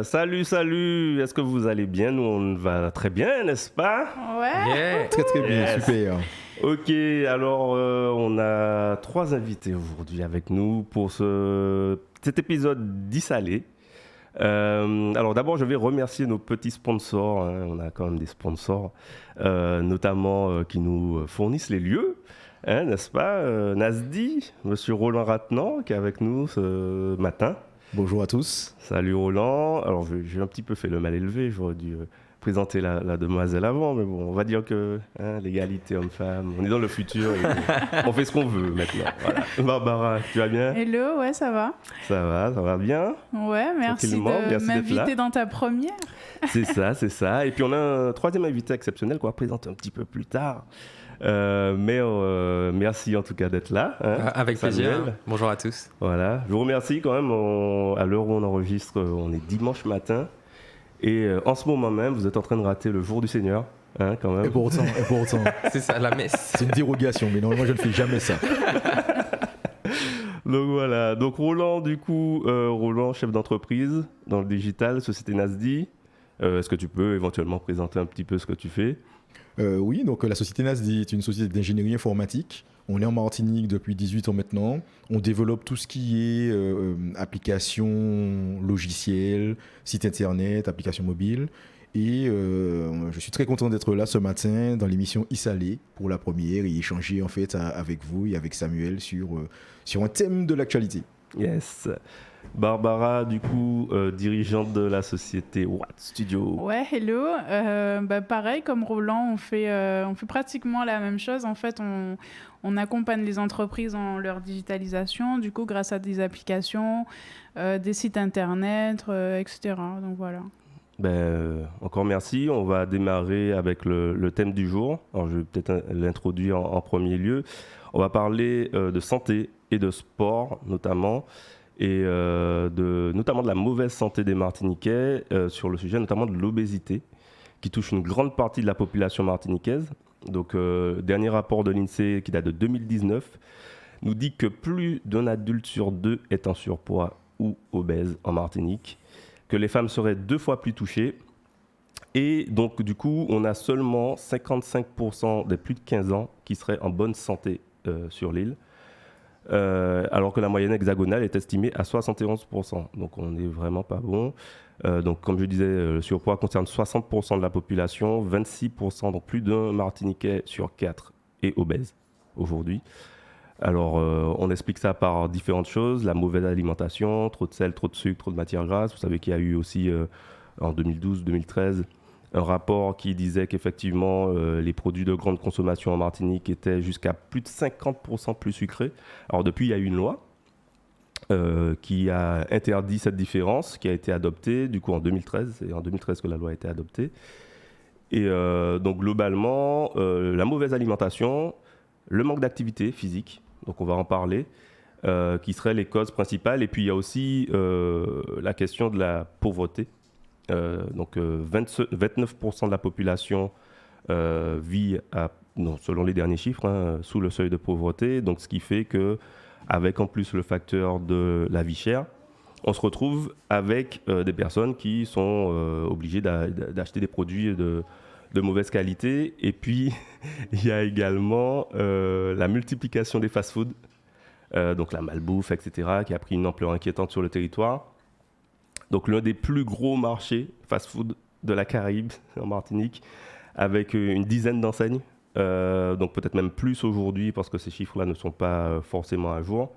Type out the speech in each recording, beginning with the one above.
Salut, est-ce que vous allez bien? Nous, on va très bien, n'est-ce pas? Ouais. Yeah. Très très bien, Yes. super. Ok, alors on a 3 invités aujourd'hui avec nous pour cet épisode d'Issalé. Alors d'abord, je vais remercier nos petits sponsors, hein. On a quand même des sponsors, notamment qui nous fournissent les lieux, hein, n'est-ce pas? Nasdi, monsieur Roland Rattenant qui est avec nous ce matin. Bonjour à tous. Salut Roland. Alors j'ai un petit peu fait le mal élevé, j'aurais dû présenter la demoiselle avant, mais bon, on va dire que l'égalité homme-femme, on est dans le futur et on fait ce qu'on veut maintenant. Voilà. Barbara, tu vas bien? Hello, ouais, ça va. Ça va bien? Ouais, merci de Merci d'être là. m'inviter dans ta première. C'est ça. Et puis on a un troisième invité exceptionnel qu'on va présenter un petit peu plus tard. Mais merci en tout cas d'être là. Hein, avec plaisir. Samuel. Bonjour à tous. Voilà, je vous remercie quand même. À l'heure où on enregistre, on est dimanche matin. Et en ce moment même, vous êtes en train de rater le jour du Seigneur. Hein, quand même. Et pourtant. C'est ça, la messe. C'est une dérogation, mais normalement je ne fais jamais ça. Donc voilà, donc Roland, du coup, Roland, chef d'entreprise dans le digital, Société Nasdi. Est-ce que tu peux éventuellement présenter un petit peu ce que tu fais? Oui, donc la société Nasdi est une société d'ingénierie informatique. On est en Martinique depuis 18 ans maintenant. On développe tout ce qui est applications logicielles, site internet, applications mobiles. Et je suis très content d'être là ce matin dans l'émission Issalé pour la première et échanger en fait avec vous et avec Samuel sur un thème de l'actualité. Yes. Barbara, du coup, dirigeante de la société Watt Studio. Ouais, hello. Pareil, comme Roland, on fait pratiquement la même chose. En fait, on accompagne les entreprises dans leur digitalisation, du coup, grâce à des applications, des sites internet, etc. Donc voilà. Encore merci. On va démarrer avec le thème du jour. Alors, je vais peut-être l'introduire en premier lieu. On va parler de santé et de sport, notamment. Et notamment de la mauvaise santé des Martiniquais sur le sujet notamment de l'obésité qui touche une grande partie de la population martiniquaise. Donc, dernier rapport de l'INSEE qui date de 2019 nous dit que plus d'un adulte sur 2 est en surpoids ou obèse en Martinique, que les femmes seraient 2 fois plus touchées. Et donc, du coup, on a seulement 55% des plus de 15 ans qui seraient en bonne santé sur l'île. Alors que la moyenne hexagonale est estimée à 71%. Donc on n'est vraiment pas bon. Donc comme je disais, le surpoids concerne 60% de la population, 26%, donc plus d'un Martiniquais sur 4 est obèse aujourd'hui. Alors on explique ça par différentes choses, la mauvaise alimentation, trop de sel, trop de sucre, trop de matières grasses. Vous savez qu'il y a eu aussi en 2012-2013 un rapport qui disait qu'effectivement, les produits de grande consommation en Martinique étaient jusqu'à plus de 50% plus sucrés. Alors depuis, il y a eu une loi qui a interdit cette différence, qui a été adoptée du coup en 2013. C'est en 2013 que la loi a été adoptée. Et donc globalement, la mauvaise alimentation, le manque d'activité physique, donc on va en parler, qui seraient les causes principales. Et puis il y a aussi la question de la pauvreté. Donc 29% de la population vit, selon les derniers chiffres, sous le seuil de pauvreté. Donc ce qui fait qu'avec en plus le facteur de la vie chère, on se retrouve avec des personnes qui sont obligées d'acheter des produits de mauvaise qualité. Et puis il y a également la multiplication des fast-foods, donc la malbouffe, etc., qui a pris une ampleur inquiétante sur le territoire. Donc l'un des plus gros marchés fast-food de la Caraïbe, en Martinique, avec une dizaine d'enseignes, donc peut-être même plus aujourd'hui parce que ces chiffres-là ne sont pas forcément à jour.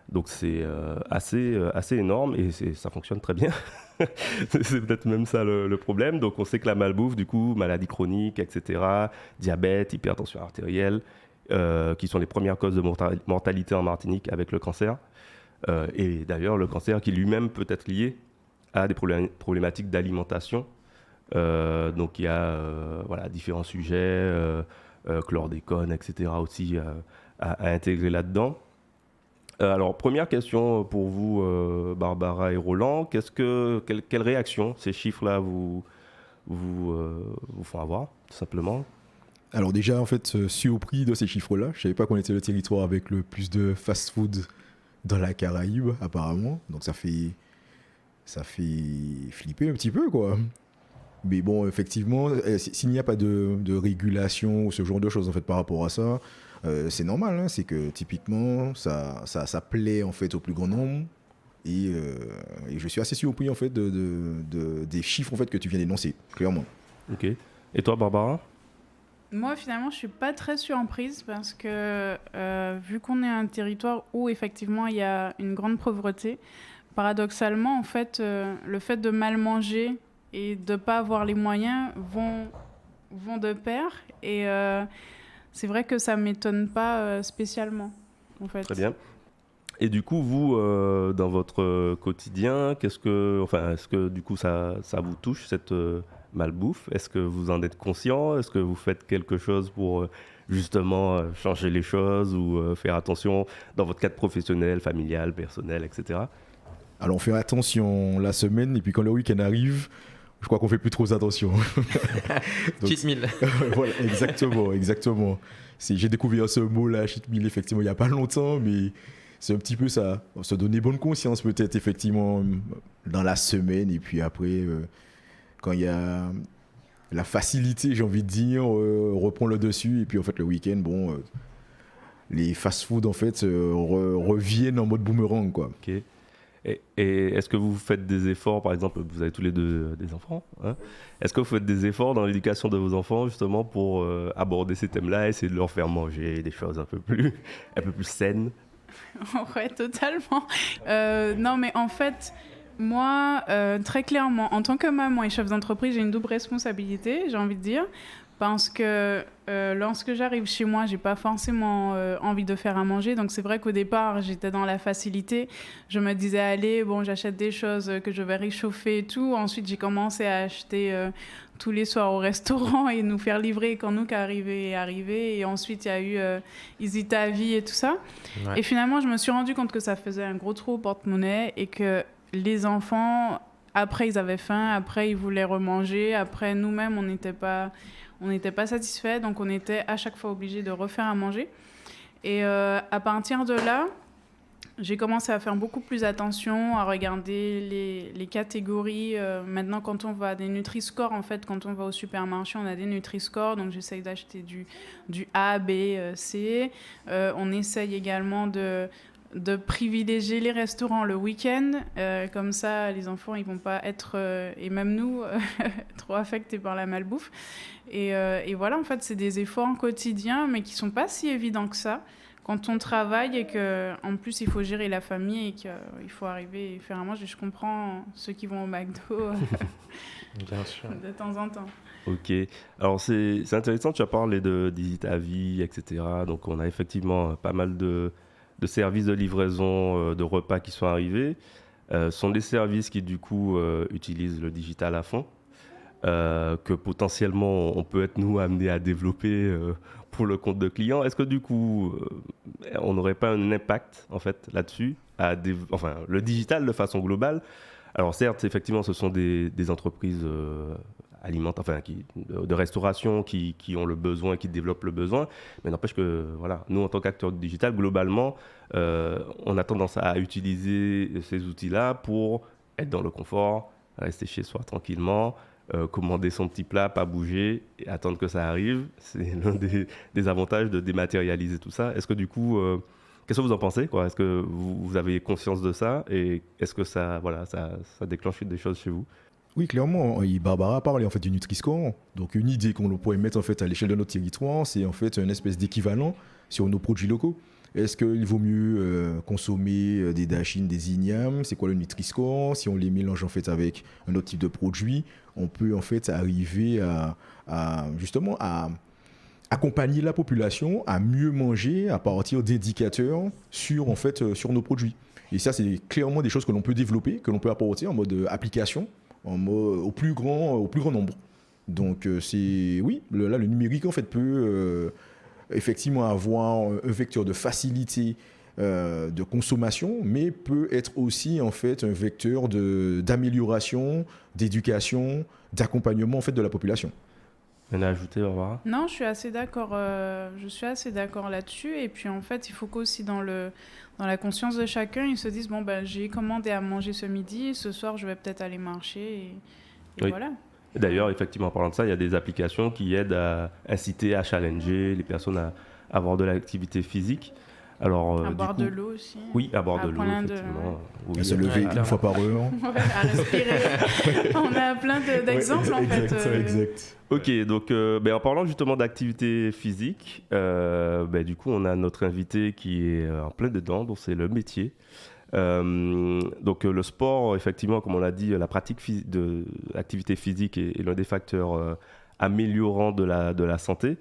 Donc c'est assez énorme et ça fonctionne très bien. C'est peut-être même ça le problème. Donc on sait que la malbouffe, du coup, maladie chronique, etc., diabète, hypertension artérielle, qui sont les premières causes de mortalité en Martinique avec le cancer. Et d'ailleurs, le cancer qui lui-même peut être lié à des problématiques d'alimentation. Donc il y a différents sujets, chlordécone, etc. aussi à intégrer là-dedans. Alors première question pour vous, Barbara et Roland, quelle réaction ces chiffres-là vous font avoir, tout simplement? Alors déjà, en fait, surpris de ces chiffres-là. Je savais pas qu'on était le territoire avec le plus de fast-food dans la Caraïbe, apparemment. Donc ça fait flipper un petit peu, quoi. Mais bon, effectivement, s'il n'y a pas de régulation ou ce genre de choses, en fait, par rapport à ça, c'est normal, hein. C'est que typiquement, ça plaît, en fait, au plus grand nombre. Et je suis assez surpris, en fait, des chiffres, en fait, que tu viens d'énoncer, clairement. Ok. Et toi, Barbara? Moi, finalement, je suis pas très surprise parce que vu qu'on est un territoire où effectivement il y a une grande pauvreté, paradoxalement, en fait, le fait de mal manger et de pas avoir les moyens vont de pair. Et c'est vrai que ça m'étonne pas spécialement, en fait. Très bien. Et du coup, vous, dans votre quotidien, est-ce que du coup ça vous touche, cette malbouffe? Est-ce que vous en êtes conscient? Est-ce que vous faites quelque chose pour justement changer les choses ou faire attention dans votre cadre professionnel, familial, personnel, etc.? Alors, on fait attention la semaine, et puis quand le week-end arrive, je crois qu'on fait plus trop attention. Donc, Cheat meal. voilà, exactement. J'ai découvert ce mot-là, cheat meal, effectivement, il n'y a pas longtemps, mais c'est un petit peu ça. Se donner bonne conscience, peut-être, effectivement, dans la semaine, et puis après, quand il y a la facilité, j'ai envie de dire, reprend le dessus, et puis en fait, le week-end, bon, les fast-food, en fait, reviennent en mode boomerang, quoi. Ok. Et est-ce que vous faites des efforts, par exemple, vous avez tous les deux des enfants, hein? Est-ce que vous faites des efforts dans l'éducation de vos enfants, justement, pour aborder ces thèmes-là, essayer de leur faire manger des choses un peu plus saines? Ouais, totalement. Non, mais en fait, moi, très clairement, en tant que maman et chef d'entreprise, j'ai une double responsabilité, j'ai envie de dire, parce que lorsque j'arrive chez moi, j'ai pas forcément envie de faire à manger. Donc c'est vrai qu'au départ, j'étais dans la facilité. Je me disais, allez, bon, j'achète des choses que je vais réchauffer et tout. Ensuite, j'ai commencé à acheter tous les soirs au restaurant et nous faire livrer quand nous qu'arrivait. Et ensuite, il y a eu Easy Ta Vie et tout ça. Ouais. Et finalement, je me suis rendu compte que ça faisait un gros trou au porte-monnaie et que les enfants, après, ils avaient faim, après, ils voulaient remanger. Après, nous-mêmes, on n'était pas satisfaits, donc on était à chaque fois obligés de refaire à manger. Et à partir de là, j'ai commencé à faire beaucoup plus attention, à regarder les catégories. Maintenant, quand on va à des Nutri-Score, en fait, quand on va au supermarché, on a des Nutri-Score, donc j'essaye d'acheter du A, B, C. On essaye également de privilégier les restaurants le week-end, comme ça les enfants ils vont pas être et même nous trop affectés par la malbouffe et voilà, en fait c'est des efforts quotidiens mais qui sont pas si évidents que ça quand on travaille et que en plus il faut gérer la famille et qu'il faut arriver et faire à manger. Je comprends ceux qui vont au McDo Bien sûr. de temps en temps. Ok, alors c'est intéressant, tu as parlé de Easy Ta Vie, etc. Donc on a effectivement pas mal de services de livraison de repas qui sont arrivés. Ce sont des services qui, du coup, utilisent le digital à fond, que potentiellement, on peut être, nous, amenés à développer pour le compte de clients. Est-ce que, du coup, on n'aurait pas un impact, en fait, là-dessus, enfin, le digital de façon globale? Alors, certes, effectivement, ce sont des entreprises alimentaires, enfin, de restauration qui ont le besoin, qui développent le besoin, mais n'empêche que, voilà, nous, en tant qu'acteurs du digital, globalement, on a tendance à utiliser ces outils-là pour être dans le confort, rester chez soi tranquillement, commander son petit plat, pas bouger et attendre que ça arrive. C'est l'un des avantages de dématérialiser tout ça. Est-ce que du coup, qu'est-ce que vous en pensez, quoi? Est-ce que vous avez conscience de ça et est-ce que ça déclenche des choses chez vous? Oui, clairement. Et Barbara a parlé en fait du Nutri-Score. Donc une idée qu'on pourrait mettre en fait à l'échelle de notre territoire, c'est en fait une espèce d'équivalent sur nos produits locaux. Est-ce qu'il vaut mieux consommer des dachines, des ignames? C'est quoi le Nutri-Score? Si on les mélange en fait avec un autre type de produit, on peut en fait arriver à justement à accompagner la population à mieux manger à partir d'indicateurs sur en fait sur nos produits. Et ça, c'est clairement des choses que l'on peut développer, que l'on peut apporter en mode application, au plus grand nombre. Donc oui, là le numérique en fait peut effectivement avoir un vecteur de facilité de consommation, mais peut être aussi en fait un vecteur d'amélioration, d'éducation, d'accompagnement en fait de la population. Rien à ajouter, Barbara? Non, je suis assez d'accord là-dessus. Et puis en fait, il faut qu'aussi dans la conscience de chacun, ils se disent, bon, ben, j'ai commandé à manger ce midi, ce soir, je vais peut-être aller marcher. Et Oui. voilà. D'ailleurs, effectivement, en parlant de ça, il y a des applications qui aident à inciter, à challenger les personnes à avoir de l'activité physique. Alors, À du boire coup, de l'eau aussi. oui, à boire de l'eau, plein effectivement. Oui, À se lever Ouais, une fois par heure. Ouais, à respirer. On a plein d'exemples en fait. Exact. Ok, donc en parlant justement d'activité physique, du coup, on a notre invité qui est en plein dedans, donc c'est le métier. Le sport, effectivement, comme on l'a dit, la pratique de l'activité physique est l'un des facteurs améliorants de la santé.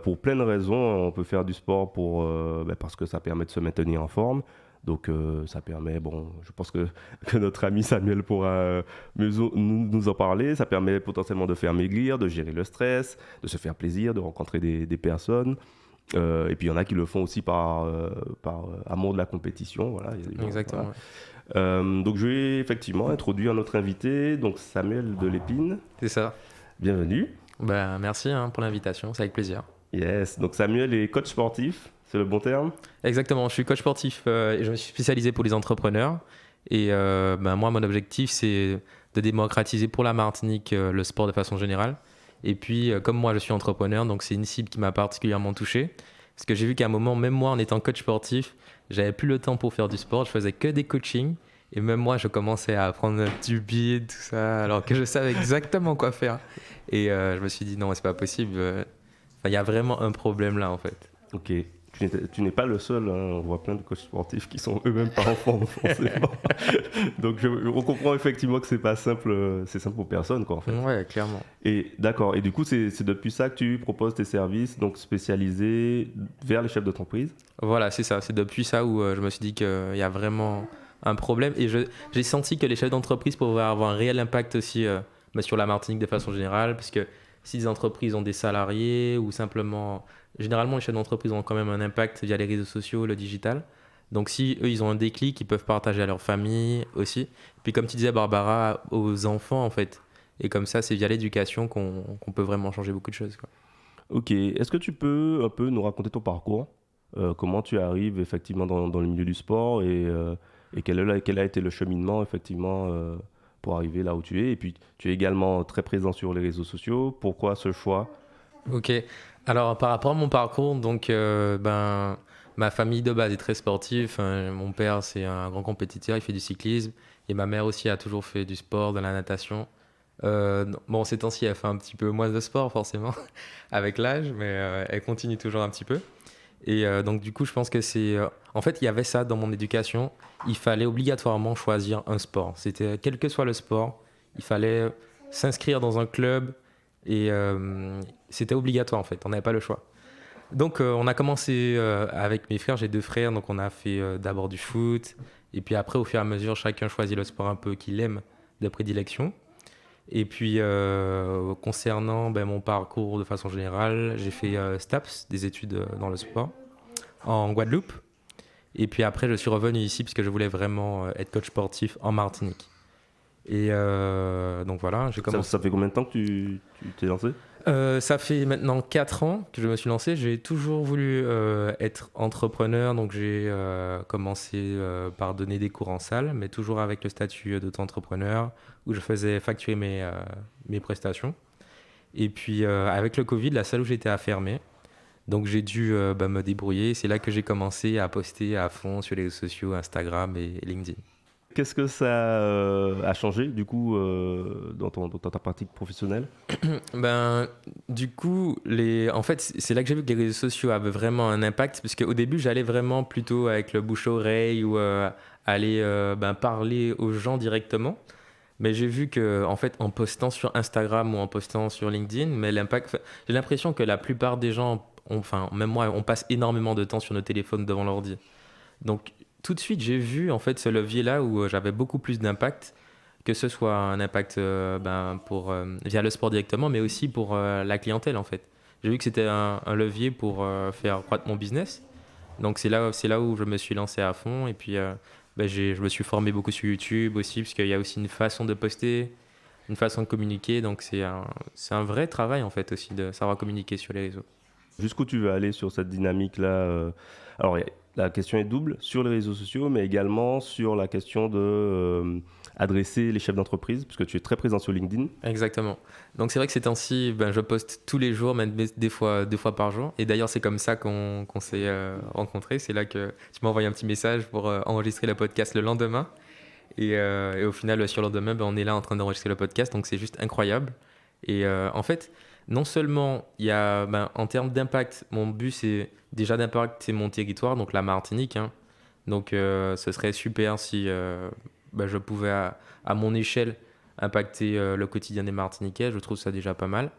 Pour plein de raisons, on peut faire du sport parce que ça permet de se maintenir en forme. Donc ça permet, je pense que notre ami Samuel pourra nous en parler. Ça permet potentiellement de faire maigrir, de gérer le stress, de se faire plaisir, de rencontrer des personnes. Et puis il y en a qui le font aussi par amour de la compétition. Voilà, il y a des gens, Exactement. voilà. Donc je vais effectivement introduire notre invité, donc Samuel Delépine. C'est ça. Bienvenue. Merci pour l'invitation, c'est avec plaisir. Yes, donc Samuel est coach sportif, c'est le bon terme? Exactement, je suis coach sportif et je me suis spécialisé pour les entrepreneurs. Et moi, mon objectif, c'est de démocratiser pour la Martinique le sport de façon générale. Et puis, comme moi, je suis entrepreneur, donc c'est une cible qui m'a particulièrement touché. Parce que j'ai vu qu'à un moment, même moi, en étant coach sportif, j'avais plus le temps pour faire du sport, je faisais que des coachings. Et même moi, je commençais à apprendre du bide, tout ça, alors que je savais exactement quoi faire. Et je me suis dit, non, c'est pas possible. Il y a vraiment un problème là, en fait. Ok, tu n'es pas le seul, hein. On voit plein de coachs sportifs qui sont eux-mêmes pas en forme forcément. Donc on comprend effectivement que c'est pas simple, c'est simple pour personne quoi en fait. Ouais, clairement. Et d'accord, et du coup c'est depuis ça que tu proposes tes services donc spécialisés vers les chefs d'entreprise? Voilà, c'est ça. C'est depuis ça où je me suis dit qu'il y a vraiment un problème. Et j'ai senti que les chefs d'entreprise pouvaient avoir un réel impact aussi sur la Martinique de façon générale, parce que si les entreprises ont des salariés ou simplement... Généralement, les chefs d'entreprise ont quand même un impact via les réseaux sociaux, le digital. Donc si eux, ils ont un déclic, ils peuvent partager à leur famille aussi. Puis comme tu disais, Barbara, aux enfants, en fait. Et comme ça, c'est via l'éducation qu'on peut vraiment changer beaucoup de choses, quoi. Ok, est-ce que tu peux un peu nous raconter ton parcours? Comment tu arrives effectivement dans le milieu du sport et quel a été le cheminement effectivement pour arriver là où tu es? Et puis tu es également très présent sur les réseaux sociaux. Pourquoi ce choix? Ok, alors par rapport à mon parcours, donc ma famille de base est très sportive. Mon père c'est un grand compétiteur, il fait du cyclisme et ma mère aussi a toujours fait du sport, de la natation. Ces temps-ci elle fait un petit peu moins de sport forcément avec l'âge, mais elle continue toujours un petit peu. Et donc du coup je pense que en fait il y avait ça dans mon éducation, il fallait obligatoirement choisir un sport. C'était quel que soit le sport, il fallait s'inscrire dans un club. Et c'était obligatoire en fait, on n'avait pas le choix. Donc on a commencé avec mes frères, j'ai 2 frères, donc on a fait d'abord du foot. Et puis après, au fur et à mesure, chacun choisit le sport un peu qu'il aime de prédilection. Et puis concernant mon parcours de façon générale, j'ai fait STAPS, des études dans le sport, en Guadeloupe. Et puis après, je suis revenu ici parce que je voulais vraiment être coach sportif en Martinique. Et donc voilà, j'ai commencé. Ça fait combien de temps que tu t'es lancé? Ça fait maintenant 4 ans que je me suis lancé. J'ai toujours voulu être entrepreneur, donc j'ai commencé par donner des cours en salle, mais toujours avec le statut d'auto-entrepreneur, où je faisais facturer mes prestations. Et puis avec le Covid, la salle où j'étais a fermé. Donc j'ai dû me débrouiller. C'est là que j'ai commencé à poster à fond sur les réseaux sociaux, Instagram et LinkedIn. Qu'est-ce que ça a changé du coup dans ta pratique professionnelle? Du coup, en fait, c'est là que j'ai vu que les réseaux sociaux avaient vraiment un impact, parce qu'au début, j'allais vraiment plutôt avec le bouche-oreille ou aller parler aux gens directement. Mais j'ai vu que, en fait, en postant sur Instagram ou en postant sur LinkedIn, mais j'ai l'impression que la plupart des gens, même moi, on passe énormément de temps sur nos téléphones devant l'ordi. Donc, tout de suite, j'ai vu en fait ce levier-là où j'avais beaucoup plus d'impact, que ce soit un impact via le sport directement, mais aussi pour la clientèle en fait. J'ai vu que c'était un levier pour faire croître mon business. Donc c'est là où je me suis lancé à fond. Et puis je me suis formé beaucoup sur YouTube aussi, parce qu'il y a aussi une façon de poster. une façon de communiquer. Donc c'est un vrai travail en fait aussi de savoir communiquer sur les réseaux. Jusqu'où tu veux aller sur cette dynamique-là Alors, la question est double sur les réseaux sociaux, mais également sur la question de adresser les chefs d'entreprise, puisque tu es très présent sur LinkedIn. Exactement. Donc c'est vrai que ces temps-ci, je poste tous les jours, même des fois 2 fois par jour. Et d'ailleurs, c'est comme ça qu'on s'est rencontrés. C'est là que tu m'as envoyé un petit message pour enregistrer le podcast le lendemain. Et au final, sur le lendemain, on est là en train d'enregistrer le podcast. Donc c'est juste incroyable. Et en fait, non seulement il y a, en termes d'impact, mon but c'est déjà d'impacter mon territoire, donc la Martinique. Hein. Donc ce serait super si je pouvais à mon échelle impacter le quotidien des Martiniquais. Je trouve ça déjà pas mal.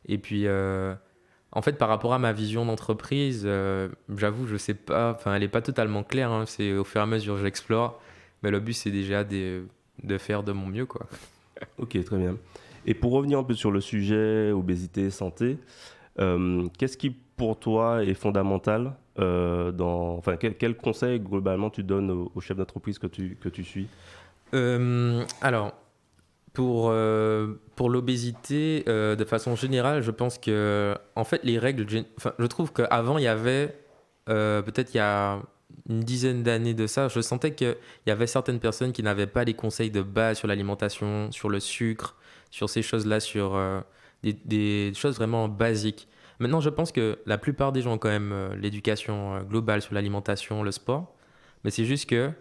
Et puis en fait, par rapport à ma vision d'entreprise, j'avoue, je sais pas, elle n'est pas totalement claire. Hein. C'est au fur et à mesure que j'explore. Mais le but c'est déjà de faire de mon mieux, quoi. Ok, très bien. Et pour revenir un peu sur le sujet obésité, santé, qu'est-ce qui pour toi est fondamental quel conseil globalement tu donnes aux chefs d'entreprise que tu suis? Alors, pour l'obésité, de façon générale, je pense que en fait les règles, je trouve qu'avant il y avait peut-être il y a une dizaine d'années de ça, je sentais qu'il y avait certaines personnes qui n'avaient pas les conseils de base sur l'alimentation, sur le sucre, sur ces choses-là, sur des choses vraiment basiques. Maintenant, je pense que la plupart des gens ont quand même l'éducation globale sur l'alimentation, le sport, mais c'est juste que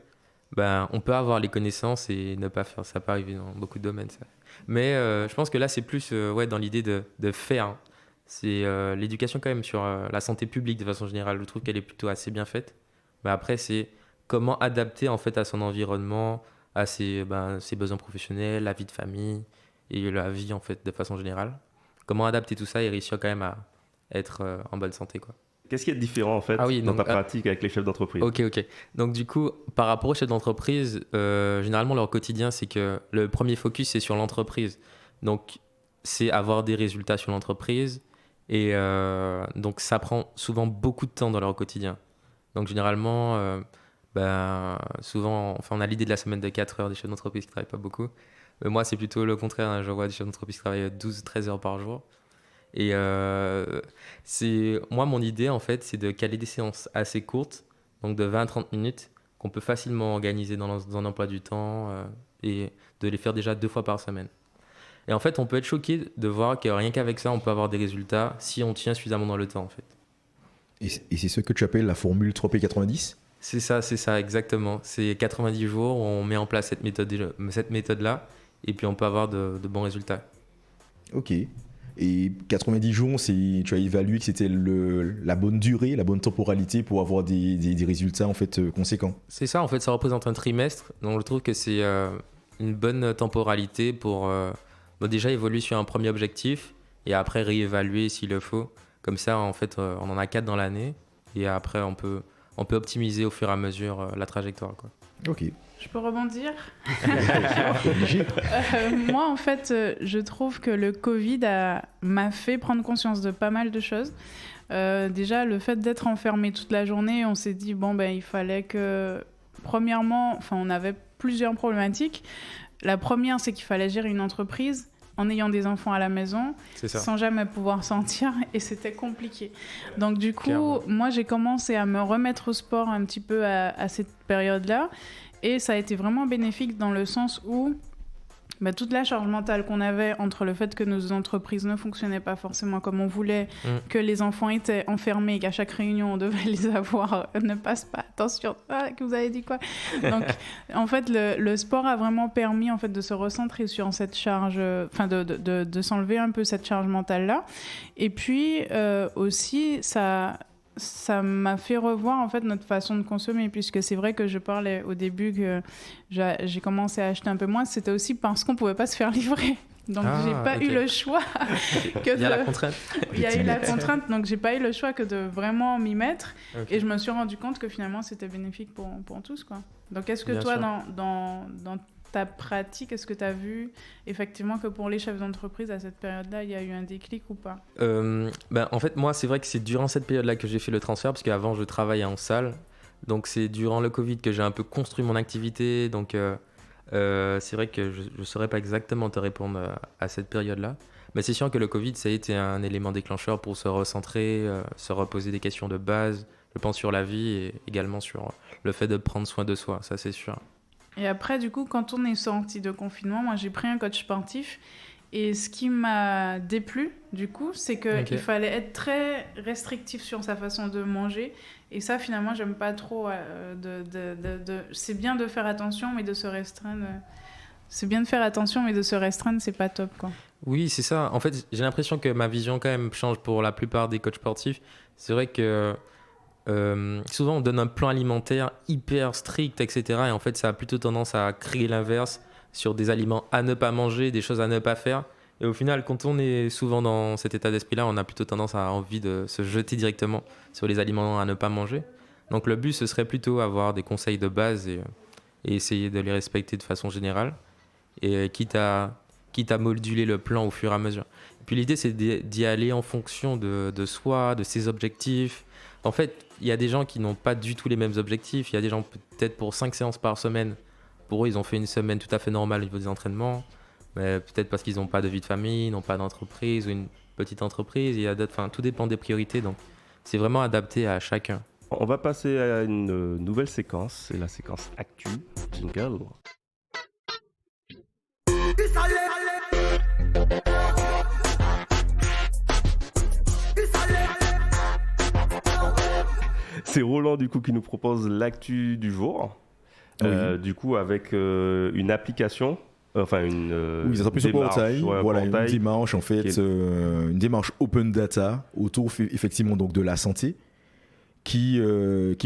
on peut avoir les connaissances et ne pas faire. Ça peut arriver dans beaucoup de domaines, ça. Mais je pense que là, c'est plus dans l'idée de faire. C'est l'éducation quand même sur la santé publique de façon générale. Je trouve qu'elle est plutôt assez bien faite. Mais après, c'est comment adapter en fait à son environnement, à ses besoins professionnels, la vie de famille et la vie en fait de façon générale. Comment adapter tout ça et réussir quand même à être en bonne santé, quoi. Qu'est-ce qui est différent en fait dans ta pratique avec les chefs d'entreprise? Ok. Donc du coup, par rapport aux chefs d'entreprise, généralement leur quotidien, c'est que le premier focus c'est sur l'entreprise. Donc c'est avoir des résultats sur l'entreprise et donc ça prend souvent beaucoup de temps dans leur quotidien. Donc généralement, souvent, on a l'idée de la semaine de 4 heures des chefs d'entreprise qui ne travaillent pas beaucoup. Mais moi, c'est plutôt le contraire. Hein. Je vois des chefs d'entreprise qui travaillent 12-13 heures par jour. Et moi, mon idée, en fait, c'est de caler des séances assez courtes, donc de 20 à 30 minutes, qu'on peut facilement organiser dans un emploi du temps et de les faire déjà 2 fois par semaine. Et en fait, on peut être choqué de voir que rien qu'avec ça, on peut avoir des résultats si on tient suffisamment dans le temps, en fait. Et c'est ce que tu appelles la formule 3P90 ? C'est ça, exactement. C'est 90 jours où on met en place cette méthode-là et puis on peut avoir de bons résultats. Ok. Et 90 jours, tu as évalué que c'était la bonne durée, la bonne temporalité pour avoir des résultats en fait, conséquents. C'est ça, en fait, ça représente un trimestre. Donc je trouve que c'est une bonne temporalité pour déjà évoluer sur un premier objectif et après réévaluer s'il le faut. Comme ça, en fait, on en a 4 dans l'année et après, on peut optimiser au fur et à mesure la trajectoire, quoi. Ok. Je peux rebondir? Moi, en fait, je trouve que le Covid m'a fait prendre conscience de pas mal de choses. Déjà, le fait d'être enfermé toute la journée, on s'est dit, il fallait que... Premièrement, on avait plusieurs problématiques. La première, c'est qu'il fallait gérer une entreprise en ayant des enfants à la maison, sans jamais pouvoir sortir, et c'était compliqué. Donc du coup, moi, j'ai commencé à me remettre au sport un petit peu à cette période-là, et ça a été vraiment bénéfique dans le sens où toute la charge mentale qu'on avait entre le fait que nos entreprises ne fonctionnaient pas forcément comme on voulait, que les enfants étaient enfermés, qu'à chaque réunion on devait les avoir, ne passe pas, attention, que vous avez dit quoi? Donc en fait le sport a vraiment permis en fait de se recentrer sur cette charge, de s'enlever un peu cette charge mentale là, et puis aussi ça m'a fait revoir en fait notre façon de consommer, puisque c'est vrai que je parlais au début que j'ai commencé à acheter un peu moins, c'était aussi parce qu'on pouvait pas se faire livrer. Donc j'ai pas eu le choix Il y a la contrainte. Il y a eu la contrainte, donc j'ai pas eu le choix que de vraiment m'y mettre. Et je me suis rendu compte que finalement c'était bénéfique pour tous, quoi. Donc est-ce que bien toi dans ta pratique, est-ce que tu as vu effectivement que pour les chefs d'entreprise à cette période-là, il y a eu un déclic ou pas? En fait, moi, c'est vrai que c'est durant cette période-là que j'ai fait le transfert, parce qu'avant, je travaillais en salle. Donc, c'est durant le Covid que j'ai un peu construit mon activité. Donc, C'est vrai que je ne saurais pas exactement te répondre à cette période-là. Mais c'est sûr que le Covid, ça a été un élément déclencheur pour se recentrer, se reposer des questions de base, je pense, sur la vie et également sur le fait de prendre soin de soi, ça c'est sûr. Et après, du coup, quand on est sorti de confinement, moi j'ai pris un coach sportif. Et ce qui m'a déplu, du coup, c'est qu'il fallait être très restrictif sur sa façon de manger. Et ça, finalement, j'aime pas trop. C'est bien de faire attention, mais de se restreindre. C'est bien de faire attention, mais de se restreindre, c'est pas top, quoi. Oui, c'est ça. En fait, j'ai l'impression que ma vision, quand même, change pour la plupart des coachs sportifs. C'est vrai que souvent, on donne un plan alimentaire hyper strict, etc. Et en fait, ça a plutôt tendance à créer l'inverse sur des aliments à ne pas manger, des choses à ne pas faire. Et au final, quand on est souvent dans cet état d'esprit-là, on a plutôt tendance à envie de se jeter directement sur les aliments à ne pas manger. Donc le but, ce serait plutôt avoir des conseils de base et essayer de les respecter de façon générale, et quitte à moduler le plan au fur et à mesure. Et puis l'idée, c'est d'y aller en fonction de soi, de ses objectifs. En fait, il y a des gens qui n'ont pas du tout les mêmes objectifs. Il y a des gens peut-être pour 5 séances par semaine. Pour eux, ils ont fait une semaine tout à fait normale au niveau des entraînements, mais peut-être parce qu'ils n'ont pas de vie de famille, n'ont pas d'entreprise ou une petite entreprise. Il y a d'autres, tout dépend des priorités, donc c'est vraiment adapté à chacun. On va passer à une nouvelle séquence, c'est la séquence Actu Jingle. C'est Roland du coup qui nous propose l'actu du jour. Oui. Du coup, avec une application, enfin une oui, ça s'appelle ce portail. Voilà, une démarche en fait, une démarche open data autour effectivement donc de la santé, qui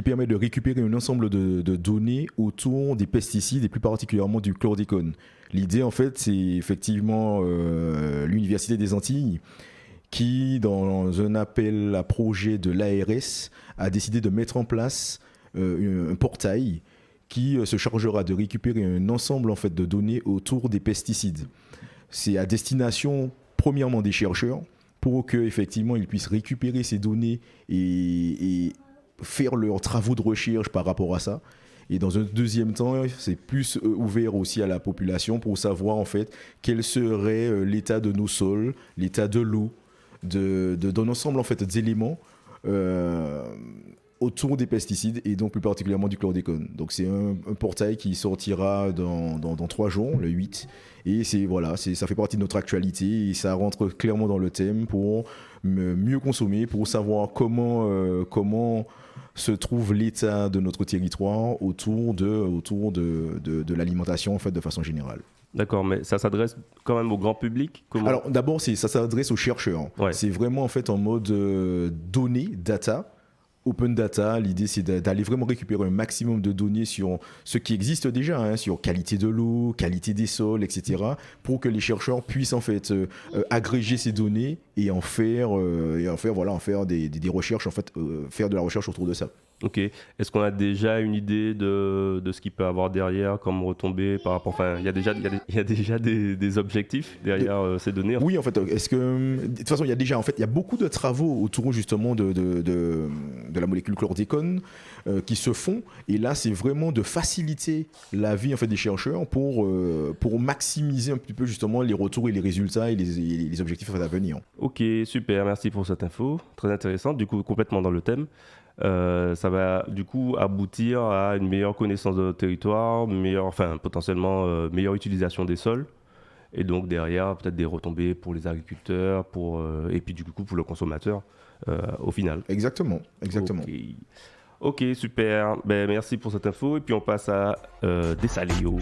permet de récupérer un ensemble de données autour des pesticides et plus particulièrement du chlordécone. L'idée en fait, c'est effectivement l'Université des Antilles qui, dans un appel à projet de l'ARS, a décidé de mettre en place un portail qui se chargera de récupérer un ensemble en fait, de données autour des pesticides. C'est à destination, premièrement, des chercheurs, pour qu'effectivement ils puissent récupérer ces données et faire leurs travaux de recherche par rapport à ça. Et dans un deuxième temps, c'est plus ouvert aussi à la population pour savoir en fait quel serait l'état de nos sols, l'état de l'eau, d'un ensemble en fait d'éléments autour des pesticides et donc plus particulièrement du chlordécone. Donc c'est un portail qui sortira dans 3 jours, le 8. Et ça fait partie de notre actualité et ça rentre clairement dans le thème pour mieux consommer, pour savoir comment se trouve l'état de notre territoire autour de l'alimentation en fait, de façon générale. D'accord, mais ça s'adresse quand même au grand public? Alors d'abord, ça s'adresse aux chercheurs. Ouais. C'est vraiment en fait en mode données, data. Open data, l'idée c'est d'aller vraiment récupérer un maximum de données sur ce qui existe déjà, sur qualité de l'eau, qualité des sols, etc. pour que les chercheurs puissent en fait agréger ces données et en faire des recherches, en fait, faire de la recherche autour de ça. Ok. Est-ce qu'on a déjà une idée de ce qu'il peut avoir derrière comme retombée par rapport... Enfin, il y a déjà des objectifs derrière ces données. Oui, en fait. De toute façon, il y a beaucoup de travaux autour justement de la molécule chlordécone qui se font. Et là, c'est vraiment de faciliter la vie en fait, des chercheurs pour maximiser un petit peu justement les retours et les résultats et les objectifs à venir. Ok, super. Merci pour cette info. Très intéressante. Du coup, complètement dans le thème. Ça va du coup aboutir à une meilleure connaissance de notre territoire, potentiellement meilleure utilisation des sols, et donc derrière peut-être des retombées pour les agriculteurs, et puis du coup pour le consommateur au final. Exactement. Ok, super. Ben, merci pour cette info, et puis on passe à Dessaléo.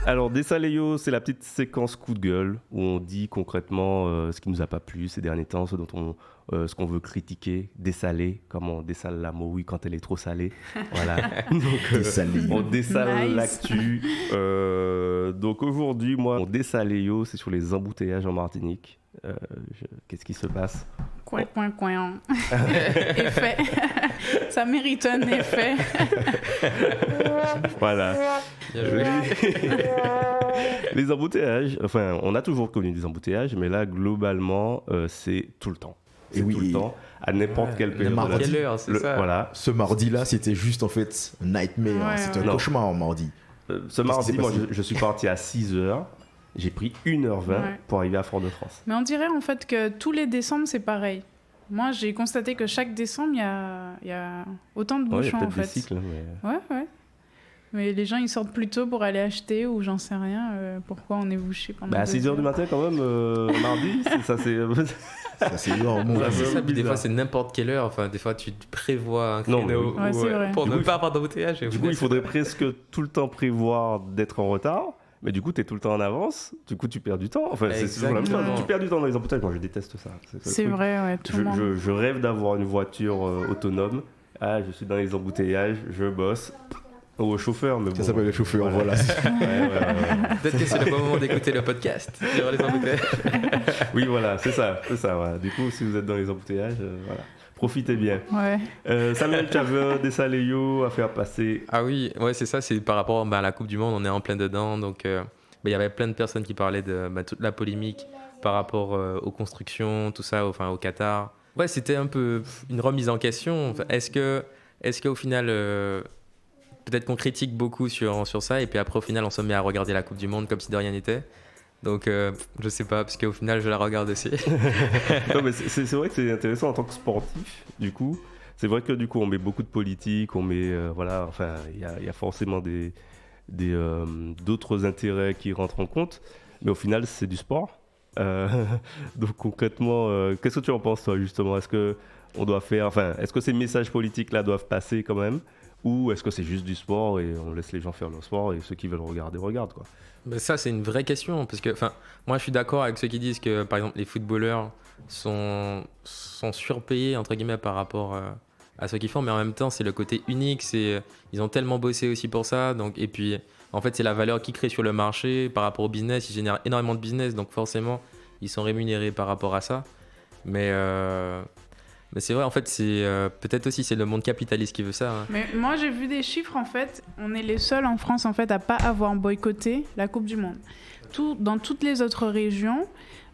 Alors, Dessaléo, c'est la petite séquence coup de gueule où on dit concrètement ce qui nous a pas plu ces derniers temps, ce qu'on veut critiquer, dessaler, comme on dessale la morue quand elle est trop salée. Voilà. Donc, on dessale l'actu. Donc aujourd'hui, moi, mon Dessaléo, c'est sur les embouteillages en Martinique. Qu'est-ce qui se passe? Coin. Effet. Ça mérite un effet. Voilà. Les embouteillages, enfin, on a toujours connu des embouteillages, mais là, globalement, c'est tout le temps. C'est Et oui, tout le temps, à n'importe quelle période. N'importe de la quelle vie. heure, c'est ça. Voilà. ce mardi-là, c'était juste en fait un nightmare. Ouais, C'était ouais. un cauchemar mardi. Ce Qu'est-ce qui mardi, s'est moi, passé je suis parti à 6h. J'ai pris 1h20 Ouais. pour arriver à Fort-de-France. Mais on dirait en fait que tous les décembre, c'est pareil. Moi, j'ai constaté que chaque décembre, il y a autant de Ouais, il y a bouchons en peut-être des fait. cycles, mais... Ouais. Mais les gens, ils sortent plus tôt pour aller acheter ou j'en sais rien. Pourquoi on est bouché pendant Bah, à 2 6h du heures. matin, quand même, mardi, ça c'est... Ça, c'est énorme. Ouais, C'est ça, puis des bizarre. fois c'est n'importe quelle heure, enfin des fois tu te prévois un Non, créneau mais oui. Ouais, c'est vrai. pour Du ne coup, pas avoir d'embouteillage. et au Du coup, final, il faudrait presque tout le temps prévoir d'être en retard. Mais du coup, tu es tout le temps en avance. Du coup, tu perds du temps. Enfin, c'est toujours la même chose. Exactement. Tu perds du temps dans les embouteillages. Moi, je déteste ça. ça le C'est truc. vrai, ouais, tout le monde. Je rêve d'avoir une voiture autonome. Ah, je suis dans les embouteillages, je bosse. Au chauffeur, mais bon. Ça s'appelle le chauffeur, voilà. Ouais. Peut-être que c'est le bon moment d'écouter le podcast sur les embouteillages. Oui, voilà, c'est ça. Voilà. Du coup, si vous êtes dans les embouteillages, voilà. Profitez bien. Ouais. Samuel, tu avais un dessin Léo à faire passer. Ah oui, ouais, c'est ça, c'est par rapport à la Coupe du Monde, on est en plein dedans, donc il y avait plein de personnes qui parlaient de toute la polémique par rapport aux constructions, tout ça, enfin au Qatar. Ouais, c'était un peu une remise en question. Enfin, est-ce qu'au final, peut-être qu'on critique beaucoup sur ça, et puis après au final on se met à regarder la Coupe du Monde comme si de rien n'était. Donc je sais pas, parce qu'au final je la regarde aussi. Non, mais c'est vrai que c'est intéressant en tant que sportif, du coup. C'est vrai que du coup, on met beaucoup de politique, on met, voilà, enfin, il y a forcément d'autres intérêts qui rentrent en compte, mais au final, c'est du sport. Donc concrètement, qu'est-ce que tu en penses, toi, justement? Est-ce que on doit faire, enfin, est-ce que ces messages politiques-là doivent passer quand même, ou est-ce que c'est juste du sport et on laisse les gens faire leur sport et ceux qui veulent regarder regardent, quoi? Mais ça, c'est une vraie question, parce que, moi, je suis d'accord avec ceux qui disent que, par exemple, les footballeurs sont surpayés, entre guillemets, par rapport à ce qu'ils font, mais en même temps, c'est le côté unique, ils ont tellement bossé aussi pour ça, donc, et puis, en fait, c'est la valeur qu'ils créent sur le marché par rapport au business, ils génèrent énormément de business, donc forcément, ils sont rémunérés par rapport à ça, mais c'est vrai, en fait, c'est peut-être aussi c'est le monde capitaliste qui veut ça. Hein. Mais moi, j'ai vu des chiffres, en fait. On est les seuls en France, en fait, à pas avoir boycotté la Coupe du Monde. Dans toutes les autres régions,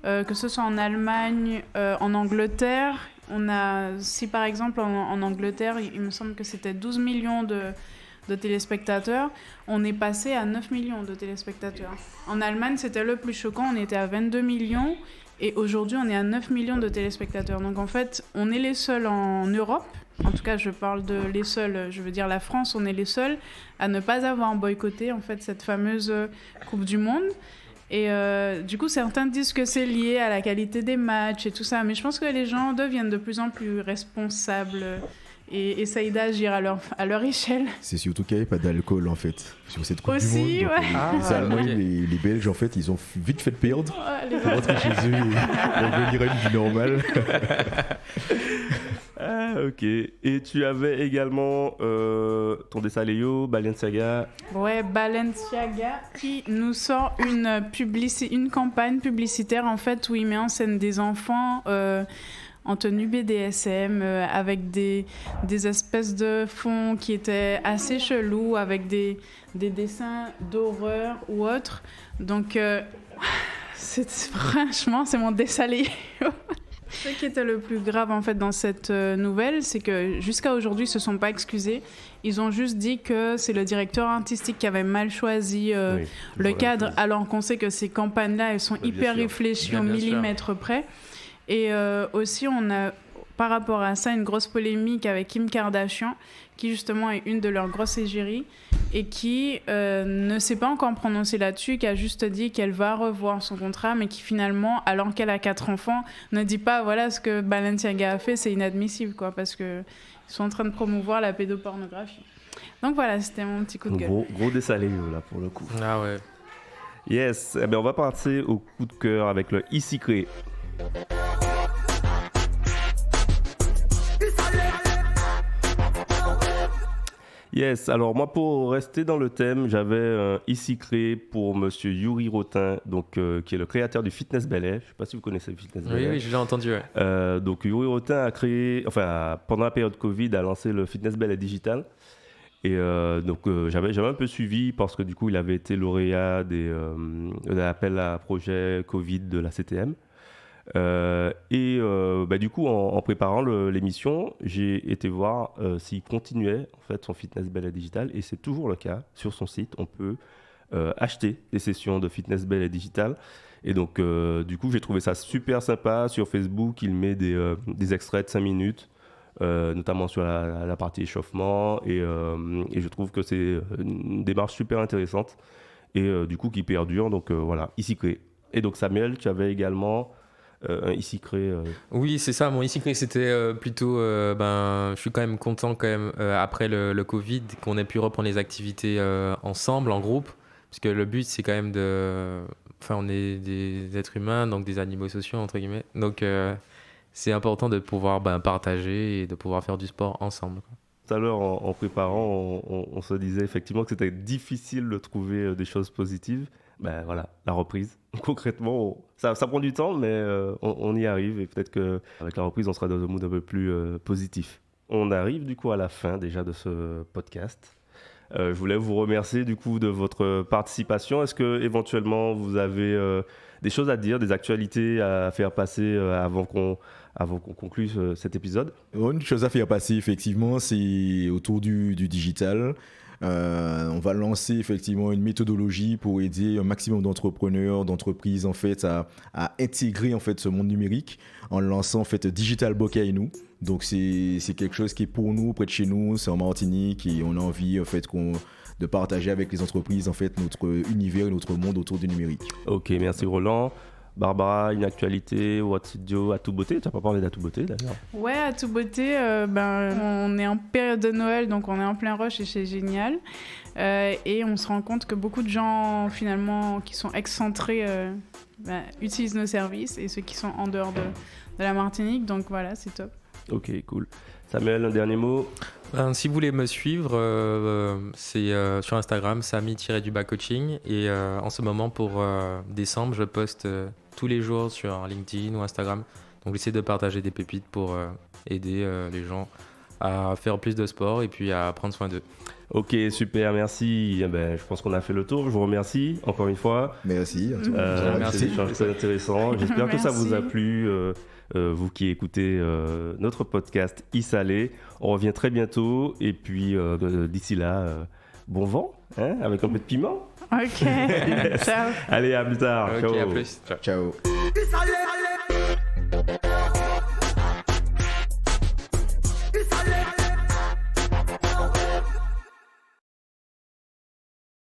que ce soit en Allemagne, en Angleterre, si par exemple en Angleterre, il me semble que c'était 12 millions de téléspectateurs, on est passé à 9 millions de téléspectateurs. En Allemagne, c'était le plus choquant, on était à 22 millions. Et aujourd'hui, on est à 9 millions de téléspectateurs. Donc en fait, on est les seuls en Europe. En tout cas, je parle de les seuls, je veux dire la France, on est les seuls à ne pas avoir boycotté en fait cette fameuse Coupe du Monde. Et du coup, certains disent que c'est lié à la qualité des matchs et tout ça. Mais je pense que les gens deviennent de plus en plus responsables et essayent d'agir à leur échelle. C'est surtout qu'il n'y avait pas d'alcool en fait sur cette Coupe Aussi, du Monde. Donc, ouais. les Allemands, ok. les Belges en fait, ils ont vite fait de perdre. Ouais, les Pour rentrer chez eux et revenir à une vie normale. Ah, ok. Et tu avais également ton dessin Léo, Balenciaga. Ouais, Balenciaga qui nous sort une campagne publicitaire en fait où il met en scène des enfants en tenue BDSM avec des espèces de fonds qui étaient assez chelous avec des dessins d'horreur ou autres. Donc franchement, c'est mon dessin Léo. Ce qui était le plus grave en fait dans cette nouvelle, c'est que jusqu'à aujourd'hui, ils se sont pas excusés. Ils ont juste dit que c'est le directeur artistique qui avait mal choisi Oui, le toujours la cadre, chose. alors qu'on sait que ces campagnes-là, elles sont Bien hyper sûr. réfléchies Bien au sûr. millimètre près. Et aussi, on a par rapport à ça une grosse polémique avec Kim Kardashian, qui justement est une de leurs grosses égéries et qui ne s'est pas encore prononcée là-dessus, qui a juste dit qu'elle va revoir son contrat, mais qui finalement, alors qu'elle a 4 enfants, ne dit pas voilà ce que Balenciaga a fait, c'est inadmissible, quoi, parce qu'ils sont en train de promouvoir la pédopornographie. Donc voilà, c'était mon petit coup de gueule. Gros dessin Léo, là, pour le coup. Ah ouais. Yes. Eh bien, on va passer au coup de cœur avec le Icycré. Yes, alors moi pour rester dans le thème, j'avais un Icycré pour monsieur Yuri Rotin, donc, qui est le créateur du Fitness Ballet. Je ne sais pas si vous connaissez le Fitness Ballet. Oui, j'ai entendu. Ouais. Donc Yuri Rotin a créé, enfin pendant la période Covid, a lancé le Fitness Ballet Digital. Et donc j'avais un peu suivi parce que du coup il avait été lauréat de l'appel à projet Covid de la CTM. du coup, en préparant l'émission, j'ai été voir s'il continuait en fait son fitness ballet digital, et c'est toujours le cas. Sur son site, on peut acheter des sessions de fitness ballet digital. Et donc, du coup, j'ai trouvé ça super sympa. Sur Facebook, il met des extraits de 5 minutes, notamment sur la partie échauffement. Et je trouve que c'est une démarche super intéressante et du coup qui perdure. Donc voilà, Issy-Cré. Et donc Samuel, tu avais également un Issy-Cré. Oui, c'est ça. Mon Issy-Cré, c'était plutôt... je suis quand même content après le Covid qu'on ait pu reprendre les activités ensemble, en groupe. Parce que le but, c'est quand même Enfin, on est des êtres humains, donc des animaux sociaux, entre guillemets. Donc, c'est important de pouvoir partager et de pouvoir faire du sport ensemble. Tout à l'heure, en préparant, on se disait effectivement que c'était difficile de trouver des choses positives. Ben voilà, la reprise. Concrètement, ça prend du temps, mais on y arrive. Et peut-être qu'avec la reprise, on sera dans un mood un peu plus positif. On arrive du coup à la fin déjà de ce podcast. Je voulais vous remercier du coup de votre participation. Est-ce que éventuellement vous avez des choses à dire, des actualités à faire passer avant qu'on conclue cet épisode? Une chose à faire passer, effectivement, c'est autour du digital. On va lancer effectivement une méthodologie pour aider un maximum d'entrepreneurs, d'entreprises en fait à intégrer en fait ce monde numérique en lançant en fait Digital Bocainou. Donc c'est quelque chose qui est pour nous, près de chez nous, c'est en Martinique et on a envie en fait de partager avec les entreprises en fait notre univers et notre monde autour du numérique. Ok, merci Roland. Barbara, une actualité ou à tout beauté? Tu n'as pas parlé d'à tout beauté d'ailleurs? Ouais, à tout beauté, on est en période de Noël, donc on est en plein rush et c'est génial. Et on se rend compte que beaucoup de gens finalement qui sont excentrés utilisent nos services, et ceux qui sont en dehors de la Martinique, donc voilà, c'est top. Ok, cool. Samuel, un dernier mot? Si vous voulez me suivre, c'est sur Instagram, Sami-coaching. Et en ce moment, pour décembre, je poste tous les jours sur LinkedIn ou Instagram. Donc j'essaie de partager des pépites pour aider les gens à faire plus de sport et puis à prendre soin d'eux. Ok, super, merci. Je pense qu'on a fait le tour. Je vous remercie encore une fois. Merci. C'est des échanges très intéressants. J'espère que ça vous a plu. Vous qui écoutez notre podcast Issalé. On revient très bientôt. Et puis d'ici là, bon vent, hein, avec un peu de piment. Ok, ciao. Allez, à plus tard. Ok, Ciao. à plus. Ciao. Ciao.